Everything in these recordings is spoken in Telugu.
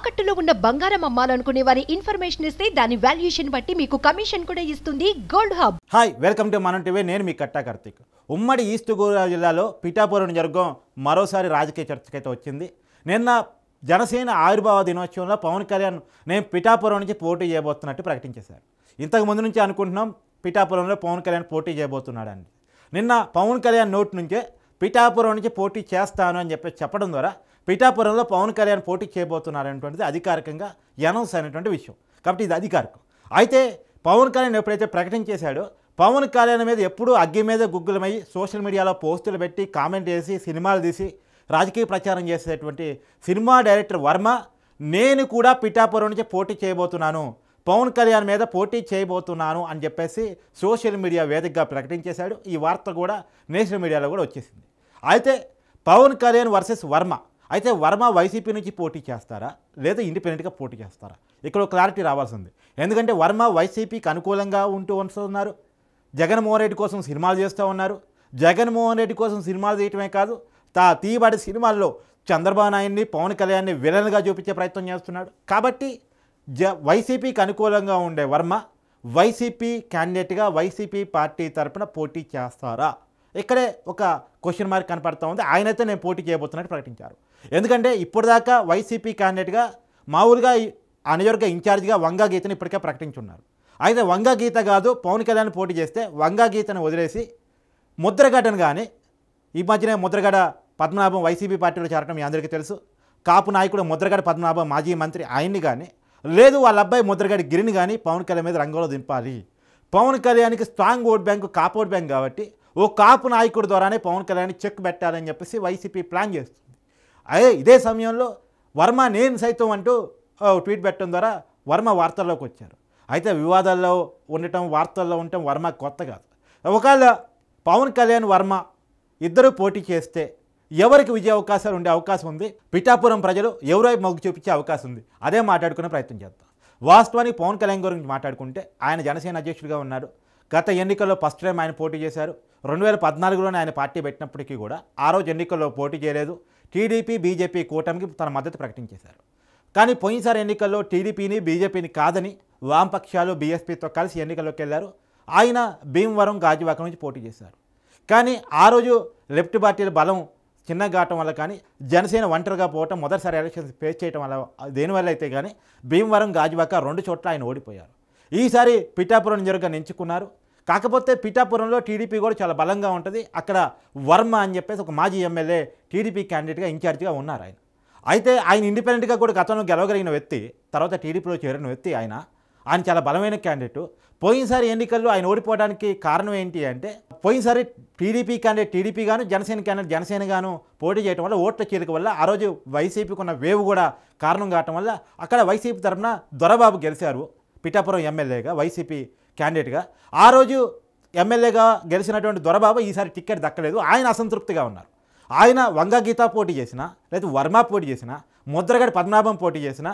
తాకట్టులో ఉన్న బంగారం అమ్మాలనుకునే వారి ఇన్ఫర్మేషన్ ఇస్తే దాని వాల్యుయేషన్ బట్టి మీకు కమిషన్ కూడా ఇస్తుంది gold hub. Hi, welcome to మనం టీవీ. నేను మీ కట్టా కార్తీక్. ఉమ్మడి ఈస్ట్ గోదావరి జిల్లాలో పిఠాపురం జరగం మరోసారి రాజకీయ చర్చకైతే వచ్చింది. నిన్న జనసేన ఆవిర్భావ దినోత్సవంలో పవన్ కళ్యాణ్ నేను పిఠాపురం నుంచి పోటీ చేయబోతున్నట్టు ప్రకటించేశారు. ఇంతకు ముందు నుంచి అనుకుంటున్నాం పిఠాపురంలో పవన్ కళ్యాణ్ పోటీ చేయబోతున్నాడని. నిన్న పవన్ కళ్యాణ్ నోటి నుంచే పిఠాపురం నుంచి పోటీ చేస్తాను అని చెప్పడం ద్వారా పిఠాపురంలో పవన్ కళ్యాణ్ పోటీ చేయబోతున్నారనేటువంటిది అధికారికంగా అనౌన్స్ అయినటువంటి విషయం. కాబట్టి ఇది అధికారికం. అయితే పవన్ కళ్యాణ్ ఎప్పుడైతే ప్రకటించేశాడో పవన్ కళ్యాణ్ మీద ఎప్పుడూ అగ్గి మీద గుగ్గులమై సోషల్ మీడియాలో పోస్టులు పెట్టి కామెంట్ చేసి సినిమాలు తీసి రాజకీయ ప్రచారం చేసేటువంటి సినిమా డైరెక్టర్ వర్మ నేను కూడా పిఠాపురం నుంచి పోటీ చేయబోతున్నాను, పవన్ కళ్యాణ్ మీద పోటీ చేయబోతున్నాను అని చెప్పేసి సోషల్ మీడియా వేదికగా ప్రకటించేశాడు. ఈ వార్త కూడా నేషనల్ మీడియాలో కూడా వచ్చేసింది. అయితే పవన్ కళ్యాణ్ వర్సెస్ వర్మ. అయితే వర్మ వైసీపీ నుంచి పోటీ చేస్తారా లేదా ఇండిపెండెంట్గా పోటీ చేస్తారా? ఇక్కడ క్లారిటీ రావాల్సింది. ఎందుకంటే వర్మ వైసీపీకి అనుకూలంగా ఉంటూ వస్తున్నారు. జగన్మోహన్ రెడ్డి కోసం సినిమాలు చేస్తూ ఉన్నారు. జగన్మోహన్ రెడ్డి కోసం సినిమాలు చేయటమే కాదు, తీయబడి సినిమాల్లో చంద్రబాబు నాయుడిని పవన్ కళ్యాణ్ని విలన్గా చూపించే ప్రయత్నం చేస్తున్నాడు. కాబట్టి వైసీపీకి అనుకూలంగా ఉండే వర్మ వైసీపీ క్యాండిడేట్గా వైసీపీ పార్టీ తరపున పోటీ చేస్తారా? ఇక్కడే ఒక క్వశ్చన్ మార్క్ కనపడుతూ ఉంది. ఆయనైతే నేను పోటీ చేయబోతున్నట్టు ప్రకటించారు. ఎందుకంటే ఇప్పటిదాకా వైసీపీ క్యాండిడేట్గా మామూలుగా ఆ నియోజక ఇన్ఛార్జిగా వంగా గీతని ఇప్పటికే ప్రకటించున్నారు. అయితే వంగా గీత కాదు పవన్ కళ్యాణ్ పోటీ చేస్తే వంగా గీతను వదిలేసి ముద్రగడను కానీ, ఈ మధ్యనే ముద్రగడ పద్మనాభం వైసీపీ పార్టీలో చేరటం మీ అందరికీ తెలుసు. కాపు నాయకుడు ముద్రగడ పద్మనాభం మాజీ మంత్రి ఆయన్ని కానీ, లేదు వాళ్ళ అబ్బాయి ముద్రగడ గిరిని కానీ పవన్ కళ్యాణ్ మీద రంగంలో దింపాలి. పవన్ కళ్యాణ్కి స్ట్రాంగ్ ఓట్ బ్యాంకు కాపు ఓట్ బ్యాంక్ కాబట్టి ఓ కాపు నాయకుడి ద్వారానే పవన్ కళ్యాణ్ చెక్ పెట్టాలని చెప్పేసి వైసీపీ ప్లాన్ చేస్తుంది. అదే ఇదే సమయంలో వర్మ నేను సైతం అంటూ ట్వీట్ పెట్టడం ద్వారా వర్మ వార్తల్లోకి వచ్చారు. అయితే వివాదాల్లో ఉండటం, వార్తల్లో ఉండటం వర్మ కొత్త కాదు. ఒకవేళ పవన్ కళ్యాణ్ వర్మ ఇద్దరు పోటీ చేస్తే ఎవరికి విజయ అవకాశాలు ఉండే అవకాశం ఉంది? పిఠాపురం ప్రజలు ఎవరో మొగ్గు చూపించే అవకాశం ఉంది. అదే మాట్లాడుకునే ప్రయత్నం చేద్దాం. వాస్తవానికి పవన్ కళ్యాణ్ గురించి మాట్లాడుకుంటే ఆయన జనసేన అధ్యక్షుడిగా ఉన్నాడు. గత ఎన్నికల్లో ఫస్ట్ టైం ఆయన పోటీ చేశారు. 2014లోనే ఆయన పార్టీ పెట్టినప్పటికీ కూడా ఆ రోజు ఎన్నికల్లో పోటీ చేయలేదు. టీడీపీ బీజేపీ కూటమికి తన మద్దతు ప్రకటించేశారు. కానీ పోయినసారి ఎన్నికల్లో టీడీపీని బీజేపీని కాదని వామపక్షాలు బీఎస్పీతో కలిసి ఎన్నికల్లోకి వెళ్ళారు. ఆయన భీమవరం గాజువాక నుంచి పోటీ చేశారు. కానీ ఆ రోజు లెఫ్ట్ పార్టీల బలం చిన్నగా కావటం వల్ల కానీ, జనసేన ఒంటరిగా పోవటం, మొదటిసారి ఎలక్షన్స్ ఫేస్ చేయడం వల్ల, దేనివల్ల అయితే కానీ భీమవరం గాజువాక 2 చోట్ల ఆయన ఓడిపోయారు. ఈసారి పిఠాపురం నియోజకవర్గాన్ని ఎంచుకున్నారు. కాకపోతే పిఠాపురంలో టీడీపీ కూడా చాలా బలంగా ఉంటుంది. అక్కడ వర్మ అని చెప్పేసి ఒక మాజీ ఎమ్మెల్యే టీడీపీ క్యాండిడేట్గా ఇన్ఛార్జిగా ఉన్నారు ఆయన. అయితే ఆయన ఇండిపెండెంట్గా కూడా గతంలో గెలవగలిగిన వ్యక్తి, తర్వాత టీడీపీలో చేరిన వ్యక్తి ఆయన చాలా బలమైన క్యాండిడేటు. పోయినసారి ఎన్నికల్లో ఆయన ఓడిపోవడానికి కారణం ఏంటి అంటే, పోయినసారి టీడీపీ క్యాండిడేట్ టీడీపీ గాను, జనసేన క్యాండిడేట్ జనసేన గాను పోటీ చేయడం వల్ల ఓట్ల చీలిక వల్ల ఆ రోజు వైసీపీకి ఉన్న వేవ్ కూడా కారణం కావటం వల్ల అక్కడ వైసీపీ తరఫున దొరబాబు గెలిచారు పిఠాపురం ఎమ్మెల్యేగా, వైసీపీ క్యాండిడేట్గా. ఆ రోజు ఎమ్మెల్యేగా గెలిచినటువంటి దొరబాబు ఈసారి టికెట్ దక్కలేదు. ఆయన అసంతృప్తిగా ఉన్నారు. ఆయన వంగా గీత పోటీ చేసినా, లేదా వర్మ పోటీ చేసినా, ముద్రగడ పద్మనాభం పోటీ చేసినా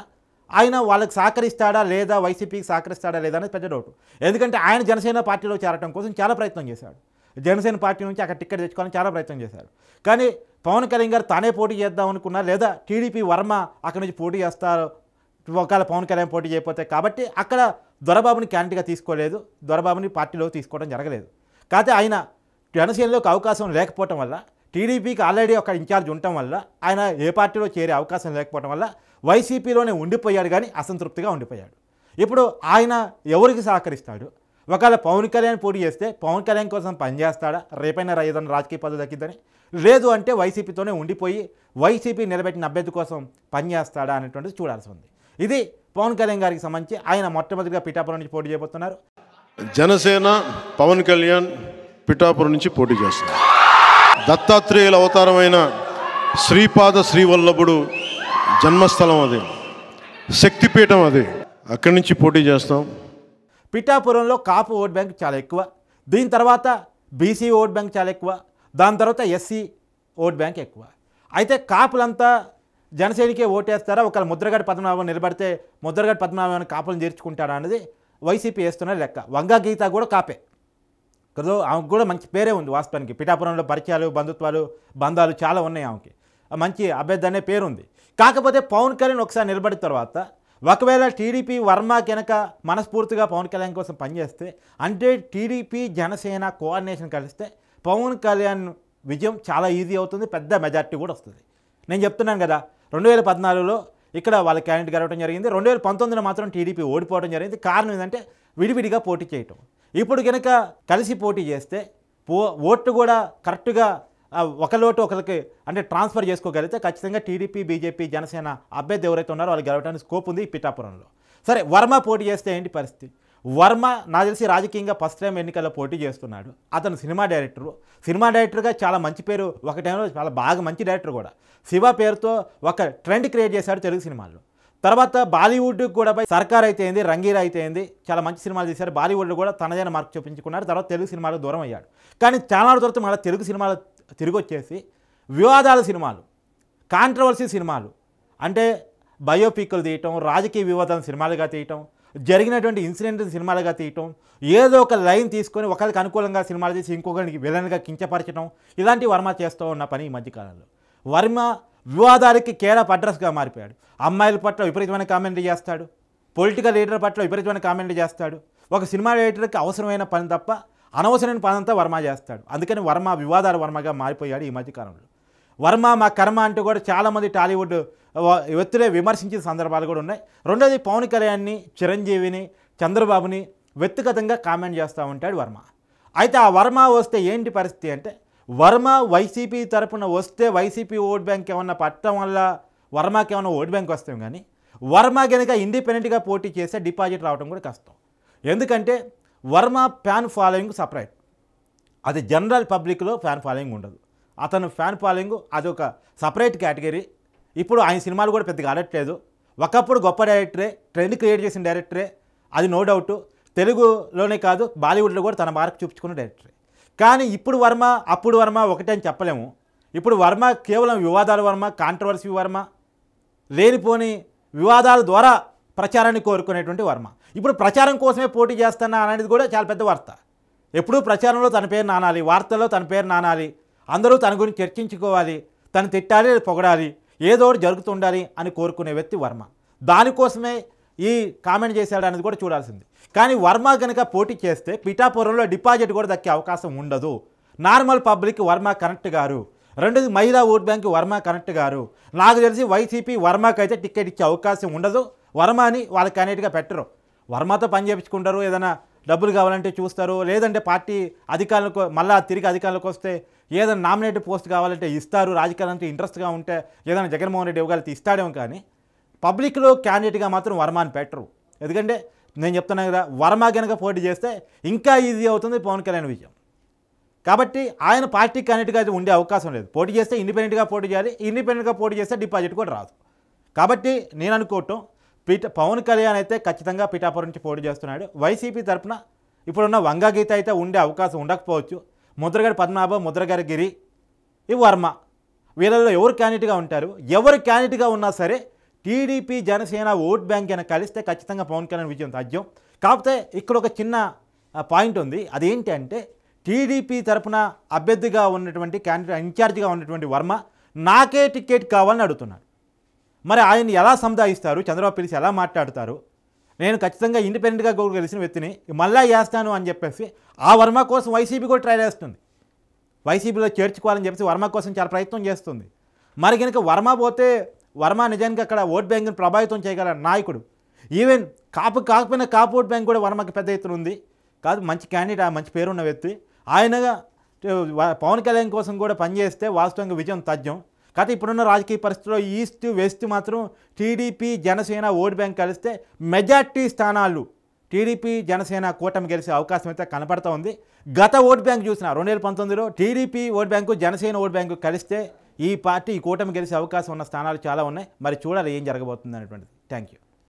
ఆయన వాళ్ళకి సహకరిస్తాడా లేదా, వైసీపీకి సహకరిస్తాడా లేదా అనేది పెద్ద డౌట్. ఎందుకంటే ఆయన జనసేన పార్టీలో చేరటం కోసం చాలా ప్రయత్నం చేశాడు. జనసేన పార్టీ నుంచి అక్కడ టికెట్ తెచ్చుకోవాలని చాలా ప్రయత్నం చేశాడు. కానీ పవన్ కళ్యాణ్ గారు తానే పోటీ చేద్దాం అనుకున్నా, లేదా టీడీపీ వర్మ అక్కడి నుంచి పోటీ చేస్తారు ఒకవేళ పవన్ కళ్యాణ్ పోటీ చేయకపోతే, కాబట్టి అక్కడ దొరబాబుని క్యాండిడేట్గా తీసుకోలేదు, దొరబాబుని పార్టీలో తీసుకోవడం జరగలేదు. కాకపోతే ఆయన జనసేనలోకి అవకాశం లేకపోవటం వల్ల, టీడీపీకి ఆల్రెడీ ఒక ఇన్ఛార్జ్ ఉండటం వల్ల, ఆయన ఏ పార్టీలో చేరే అవకాశం లేకపోవడం వల్ల వైసీపీలోనే ఉండిపోయాడు, కానీ అసంతృప్తిగా ఉండిపోయాడు. ఇప్పుడు ఆయన ఎవరికి సహకరిస్తాడు? ఒకవేళ పవన్ కళ్యాణ్ పోటీ చేస్తే పవన్ కళ్యాణ్ కోసం పనిచేస్తాడా, రేపైనా ఏదైనా రాజకీయ పదవి దక్కిద్దని? లేదు అంటే వైసీపీతోనే ఉండిపోయి వైసీపీ నిలబెట్టిన అభ్యర్థి కోసం పనిచేస్తాడా అనేటువంటిది చూడాల్సి ఉంది. ఇది పవన్ కళ్యాణ్ గారికి సంబంధించి ఆయన మొట్టమొదటిగా పిఠాపురం నుంచి పోటీ చేయబోతున్నారు. జనసేన పవన్ కళ్యాణ్ పిఠాపురం నుంచి పోటీ చేస్తున్నారు. దత్తాత్రేయుల అవతారమైన శ్రీపాద శ్రీవల్లభుడు జన్మస్థలం అది, శక్తిపీఠం అది. అక్కడి నుంచి పోటీ చేస్తాం. పిఠాపురంలో కాపు ఓట్ బ్యాంక్ చాలా ఎక్కువ, దీని తర్వాత బీసీ ఓట్ బ్యాంక్ చాలా ఎక్కువ, దాని తర్వాత ఎస్సీ ఓట్ బ్యాంక్ ఎక్కువ. అయితే కాపులంతా జనసేనకే ఓటేస్తారా? ఒకవేళ ముద్రగడ పద్మనాభం నిలబడితే ముద్రగడ పద్మనాభాన్ని కాపులను చేర్చుకుంటారా అనేది వైసీపీ వేస్తున్న లెక్క. వంగా గీత కూడా కాపే కదా, ఆమెకు కూడా మంచి పేరే ఉంది వాస్తవానికి. పిఠాపురంలో పరిచయాలు, బంధుత్వాలు, బంధాలు చాలా ఉన్నాయి ఆమెకి. మంచి అభ్యర్థి అనే పేరు ఉంది. కాకపోతే పవన్ కళ్యాణ్ ఒకసారి నిలబడిన తర్వాత ఒకవేళ టీడీపీ వర్మ కనుక మనస్ఫూర్తిగా పవన్ కళ్యాణ్ కోసం పనిచేస్తే, అంటే టీడీపీ జనసేన కోఆర్డినేషన్ కలిస్తే పవన్ కళ్యాణ్ విజయం చాలా ఈజీ అవుతుంది, పెద్ద మెజార్టీ కూడా వస్తుంది. నేను చెప్తున్నాను కదా, 2014లో ఇక్కడ వాళ్ళ క్యాండిడేట్ గెలవడం జరిగింది, 2019లో మాత్రం టీడీపీ ఓడిపోవడం జరిగింది. కారణం ఏంటంటే విడివిడిగా పోటీ చేయటం. ఇప్పుడు కనుక కలిసి పోటీ చేస్తే ఓట్లు కూడా కరెక్ట్గా ఒకలోటు ఒకరికి అంటే ట్రాన్స్ఫర్ చేసుకోగలిగితే ఖచ్చితంగా టీడీపీ, బీజేపీ, జనసేన అభ్యర్థి ఎవరైతే ఉన్నారో వాళ్ళు గెలవడానికి స్కోప్ ఉంది ఈ పిఠాపురంలో. సరే, వర్మ పోటీ చేస్తే ఏంటి పరిస్థితి? వర్మ నాకు తెలిసి రాజకీయంగా ఫస్ట్ టైం ఎన్నికల్లో పోటీ చేస్తున్నాడు. అతను సినిమా డైరెక్టర్గా చాలా మంచి పేరు, ఒక టైంలో చాలా బాగా మంచి డైరెక్టర్ కూడా. శివ పేరుతో ఒక ట్రెండ్ క్రియేట్ చేశాడు తెలుగు సినిమాల్లో. తర్వాత బాలీవుడ్కి కూడా సర్కార్ అయితే ఏంది, రంగీరా అయితే ఏంది, చాలా మంచి సినిమాలు తీశారు. బాలీవుడ్లో కూడా తనదైన మార్క్ చూపించుకున్నాడు. తర్వాత తెలుగు సినిమాలకు దూరం అయ్యాడు. కానీ చాలా తర్వాత మళ్ళీ తెలుగు సినిమాలు తిరిగి వచ్చేసి వివాదాల సినిమాలు, కాంట్రవర్సీ సినిమాలు, అంటే బయోపిక్లు తీయటం, రాజకీయ వివాదాలను సినిమాలుగా తీయటం, జరిగినటువంటి ఇన్సిడెంట్ సినిమాలుగా తీయటం, ఏదో ఒక లైన్ తీసుకొని ఒకరికి అనుకూలంగా సినిమాలు తీసి ఇంకొకరికి విలన్గా కించపరచడం, ఇలాంటి వర్మ చేస్తూ ఉన్న పని ఈ మధ్యకాలంలో. వర్మ వివాదాలకి కేరఫ్ అడ్రస్గా మారిపోయాడు. అమ్మాయిల పట్ల విపరీతమైన కామెంట్లు చేస్తాడు, పొలిటికల్ లీడర్ పట్ల విపరీతమైన కామెంట్లు చేస్తాడు. ఒక సినిమా రైటర్కి అవసరమైన పని తప్ప అనవసరమైన పని అంతా వర్మ చేస్తాడు. అందుకని వర్మ వివాదాల వర్మగా మారిపోయాడు ఈ మధ్యకాలంలో. వర్మ మా కర్మ అంటూ కూడా చాలామంది టాలీవుడ్ వ్యక్తులే విమర్శించిన సందర్భాలు కూడా ఉన్నాయి. రెండోది పవన్ కళ్యాణ్ని, చిరంజీవిని, చంద్రబాబుని వ్యక్తిగతంగా కామెంట్ చేస్తూ ఉంటాడు వర్మ. అయితే ఆ వర్మ వస్తే ఏంటి పరిస్థితి అంటే, వర్మ వైసీపీ తరపున వస్తే వైసీపీ ఓట్ బ్యాంక్ ఏమన్నా పట్టడం వల్ల వర్మకి ఏమన్నా ఓట్ బ్యాంక్ వస్తాం, కానీ వర్మ కనుక ఇండిపెండెంట్గా పోటీ చేస్తే డిపాజిట్ రావడం కూడా కష్టం. ఎందుకంటే వర్మ ఫ్యాన్ ఫాలోయింగ్ సపరేట్, అది జనరల్ పబ్లిక్లో ఫ్యాన్ ఫాలోయింగ్ ఉండదు. అతను ఫ్యాన్ ఫాలోయింగ్ అది ఒక సపరేట్ కేటగిరీ. ఇప్పుడు ఆయన సినిమాలు కూడా పెద్దగా ఆడట్లేదు. ఒకప్పుడు గొప్ప డైరెక్టరే, ట్రెండ్ క్రియేట్ చేసిన డైరెక్టరే, అది నో డౌట్. తెలుగులోనే కాదు బాలీవుడ్లో కూడా తన మార్క్ చూపించుకున్న డైరెక్టరే. కానీ ఇప్పుడు వర్మ అప్పుడు వర్మ ఒకటే అని చెప్పలేము. ఇప్పుడు వర్మ కేవలం వివాదాల వర్మ, కాంట్రవర్సీ వర్మ, లేనిపోని వివాదాల ద్వారా ప్రచారాన్ని కోరుకునేటువంటి వర్మ. ఇప్పుడు ప్రచారం కోసమే పోటీ చేస్తున్నా అనేది కూడా చాలా పెద్ద వార్త. ఎప్పుడూ ప్రచారంలో తన పేరు నానాలి, వార్తల్లో తన పేరు నానాలి, అందరూ తన గురించి చర్చించుకోవాలి, తను తిట్టాలి, పొగడాలి, ఏదో ఒకటి జరుగుతుండాలి అని కోరుకునే వ్యక్తి వర్మ. దానికోసమే ఈ కామెంట్ చేశాడు అనేది కూడా చూడాల్సింది. కానీ వర్మ కనుక పోటీ చేస్తే పిఠాపురంలో డిపాజిట్ కూడా దక్కే అవకాశం ఉండదు. నార్మల్ పబ్లిక్ వర్మ కనెక్ట్ గారు, రెండోది మహిళా ఓట్ బ్యాంకు వర్మ కనెక్ట్ గారు. నాకు తెలిసి వైసీపీ వర్మకి అయితే టికెట్ ఇచ్చే అవకాశం ఉండదు. వర్మని వాళ్ళ క్యాండిడేట్గా పెట్టరు. వర్మతో పని చేయించుకుంటారు, ఏదైనా డబ్బులు కావాలంటే చూస్తారు, లేదంటే పార్టీ అధికారులకు మళ్ళీ తిరిగి అధికారులకు వస్తే ఏదైనా నామినేటెడ్ పోస్ట్ కావాలంటే ఇస్తారు. రాజకీయాలంటే ఇంట్రెస్ట్గా ఉంటే ఏదైనా జగన్మోహన్ రెడ్డి ఇవ్వగలిగితే ఇస్తాడేమో, కానీ పబ్లిక్లో క్యాండిడేట్గా మాత్రం వర్మని పెట్టరు. ఎందుకంటే నేను చెప్తున్నాను కదా, వర్మ కనుక పోటీ చేస్తే ఇంకా ఈజీ అవుతుంది పవన్ కళ్యాణ్ విజయం. కాబట్టి ఆయన పార్టీ క్యాండిడేట్గా అయితే ఉండే అవకాశం లేదు. పోటీ చేస్తే ఇండిపెండెంట్గా పోటీ చేయాలి, ఇండిపెండెంట్గా పోటీ చేస్తే డిపాజిట్ కూడా రాదు. కాబట్టి నేను అనుకోవటం పవన్ కళ్యాణ్ అయితే ఖచ్చితంగా పిఠాపురం నుంచి పోటీ చేస్తున్నాడు. వైసీపీ తరఫున ఇప్పుడున్న వంగా గీత అయితే ఉండే అవకాశం ఉండకపోవచ్చు. ముద్రగడ పద్మనాభం, ముద్రగడ గిరి, ఈ వర్మ, వీళ్ళల్లో ఎవరు క్యాండిడేట్గా ఉంటారు? ఎవరు క్యాండిడేట్గా ఉన్నా సరే టీడీపీ జనసేన ఓట్ బ్యాంక్ అయినా కలిస్తే ఖచ్చితంగా పవన్ కళ్యాణ్ విజయం తథ్యం. కాకపోతే ఇక్కడ ఒక చిన్న పాయింట్ ఉంది. అదేంటి అంటే, టీడీపీ తరఫున అభ్యర్థిగా ఉన్నటువంటి క్యాండిడేట్ ఇన్ఛార్జిగా ఉన్నటువంటి వర్మ నాకే టికెట్ కావాలని అడుగుతున్నాడు. మరి ఆయన ఎలా సంధాయిస్తారు? చంద్రబాబు పిలిచి ఎలా మాట్లాడతారు? నేను ఖచ్చితంగా ఇండిపెండెంట్గా గెలిచిన వ్యక్తిని మళ్ళా చేస్తాను అని చెప్పేసి ఆ వర్మ కోసం వైసీపీ కూడా ట్రై చేస్తుంది. వైసీపీలో చేర్చుకోవాలని చెప్పేసి వర్మ కోసం చాలా ప్రయత్నం చేస్తుంది. మరి కనుక వర్మ పోతే వర్మ నిజానికి అక్కడ ఓట్ బ్యాంక్ని ప్రభావితం చేయగల నాయకుడు. ఈవెన్ కాపు కాకపోయినా కాపు ఓట్ బ్యాంక్ కూడా వర్మకి పెద్ద ఎత్తున ఉంది. కాదు, మంచి క్యాండిడేట్, మంచి పేరున్న వ్యక్తి. ఆయనగా పవన్ కళ్యాణ్ కోసం కూడా పనిచేస్తే వాస్తవంగా విజయం తథ్యం. కాకపోతే ఇప్పుడున్న రాజకీయ పరిస్థితుల్లో ఈస్ట్ వెస్ట్ మాత్రం టీడీపీ జనసేన ఓట్ బ్యాంక్ కలిస్తే మెజార్టీ స్థానాలు టీడీపీ జనసేన కూటమి గెలిచే అవకాశం అయితే కనపడతా ఉంది. గత ఓట్ బ్యాంక్ చూసిన 2019లో TDP vote bank Janasena vote bank కలిస్తే ఈ కూటమి గెలిచే అవకాశం ఉన్న స్థానాలు చాలా ఉన్నాయి. మరి చూడాలి ఏం జరగబోతుంది అనేటువంటిది. Thank you.